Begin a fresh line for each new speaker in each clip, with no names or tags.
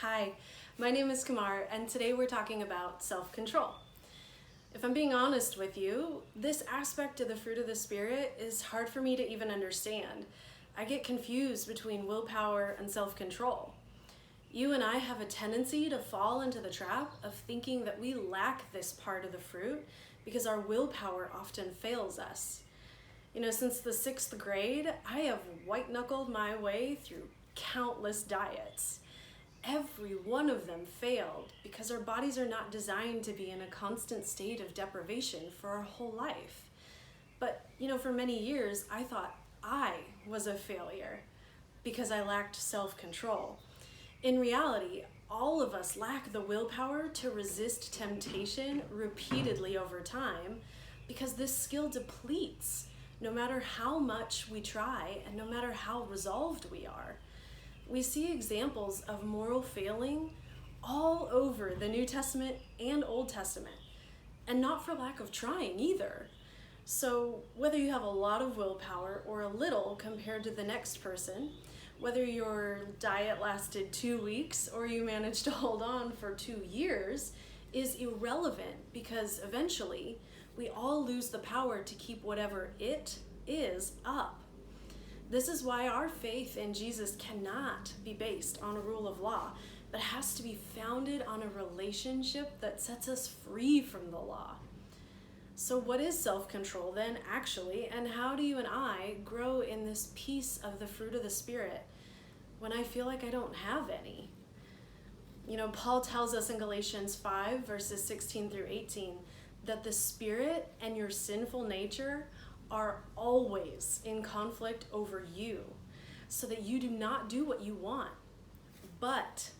Hi, my name is Kamar, and today we're talking about self-control. If I'm being honest with you, this aspect of the fruit of the Spirit is hard for me to even understand. I get confused between willpower and self-control. You and I have a tendency to fall into the trap of thinking that we lack this part of the fruit because our willpower often fails us. Since the 6th grade, I have white-knuckled my way through countless diets. Every one of them failed because our bodies are not designed to be in a constant state of deprivation for our whole life. But, for many years, I thought I was a failure because I lacked self-control. In reality, all of us lack the willpower to resist temptation repeatedly over time because this skill depletes no matter how much we try and no matter how resolved we are. We see examples of moral failing all over the New Testament and Old Testament, and not for lack of trying either. So whether you have a lot of willpower or a little compared to the next person, whether your diet lasted 2 weeks or you managed to hold on for 2 years, is irrelevant because eventually we all lose the power to keep whatever it is up. This is why our faith in Jesus cannot be based on a rule of law, but has to be founded on a relationship that sets us free from the law. So what is self-control then actually, and how do you and I grow in this piece of the fruit of the Spirit when I feel like I don't have any? Paul tells us in Galatians 5 verses 16 through 18 that the Spirit and your sinful nature are always in conflict over you, so that you do not do what you want. But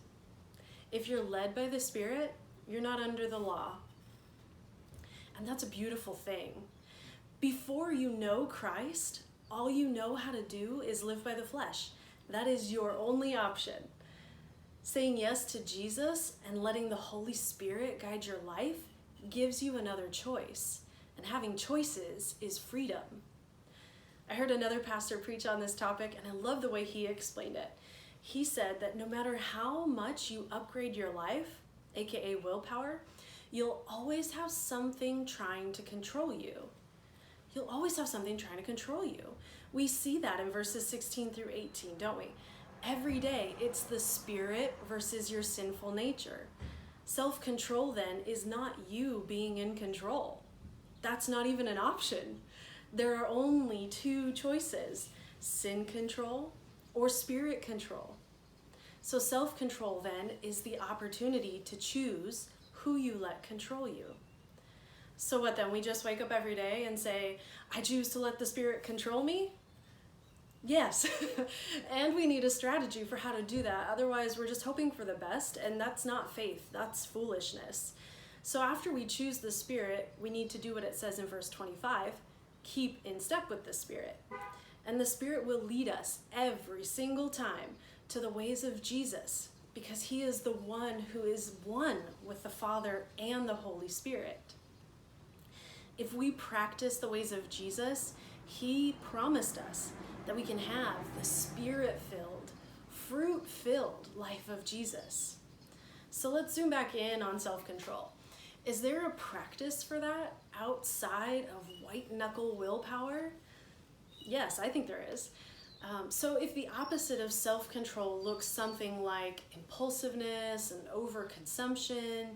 if you're led by the Spirit, you're not under the law. And that's a beautiful thing. Before you know Christ, all you know how to do is live by the flesh. That is your only option. Saying yes to Jesus and letting the Holy Spirit guide your life gives you another choice. And having choices is freedom. I heard another pastor preach on this topic, and I love the way he explained it. He said that no matter how much you upgrade your life, aka willpower, you'll always have something trying to control you. You'll always have something trying to control you. We see that in verses 16 through 18, don't we? Every day, it's the Spirit versus your sinful nature. Self-control then is not you being in control. That's not even an option. There are only 2 choices: sin control or spirit control. So self-control then is the opportunity to choose who you let control you. So what then? We just wake up every day and say, I choose to let the Spirit control me? Yes. And we need a strategy for how to do that. Otherwise, we're just hoping for the best, and that's not faith. That's foolishness. So after we choose the Spirit, we need to do what it says in verse 25, keep in step with the Spirit. And the Spirit will lead us every single time to the ways of Jesus, because he is the one who is one with the Father and the Holy Spirit. If we practice the ways of Jesus, he promised us that we can have the Spirit-filled, fruit-filled life of Jesus. So let's zoom back in on self-control. Is there a practice for that outside of white-knuckle willpower? Yes, I think there is. So if the opposite of self-control looks something like impulsiveness and overconsumption,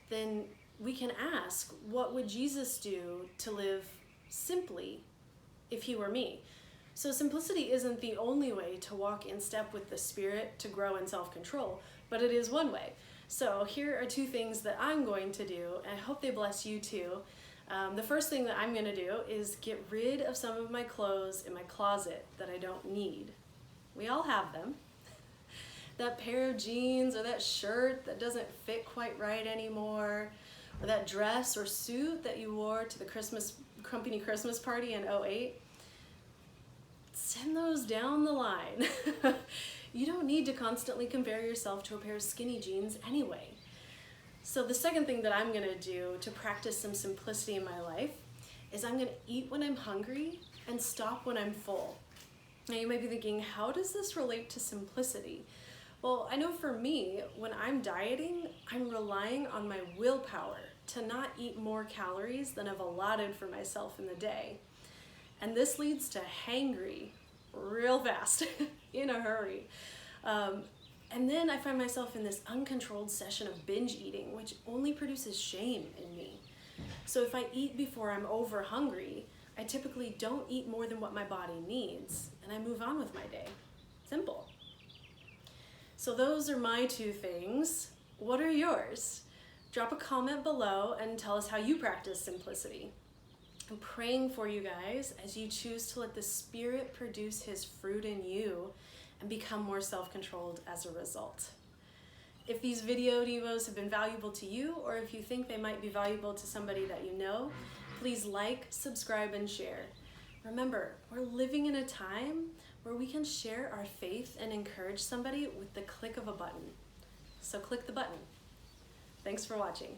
then we can ask, what would Jesus do to live simply if he were me? So simplicity isn't the only way to walk in step with the Spirit to grow in self-control, but it is one way. So here are 2 things that I'm going to do, and I hope they bless you too. The first thing that I'm going to do is get rid of some of my clothes in my closet that I don't need. We all have them. That pair of jeans or that shirt that doesn't fit quite right anymore, or that dress or suit that you wore to the company Christmas party in 2008. Send those down the line. You don't need to constantly compare yourself to a pair of skinny jeans anyway. So the second thing that I'm gonna do to practice some simplicity in my life is I'm gonna eat when I'm hungry and stop when I'm full. Now you might be thinking, how does this relate to simplicity? Well, I know for me, when I'm dieting, I'm relying on my willpower to not eat more calories than I've allotted for myself in the day. And this leads to hangry real fast, in a hurry. And then I find myself in this uncontrolled session of binge eating, which only produces shame in me. So if I eat before I'm over hungry, I typically don't eat more than what my body needs, and I move on with my day. Simple. So those are my 2 things. What are yours? Drop a comment below and tell us how you practice simplicity. I'm praying for you guys as you choose to let the Spirit produce His fruit in you and become more self-controlled as a result. If these video devos have been valuable to you, or if you think they might be valuable to somebody that you know, please like, subscribe, and share. Remember, we're living in a time where we can share our faith and encourage somebody with the click of a button. So click the button. Thanks for watching.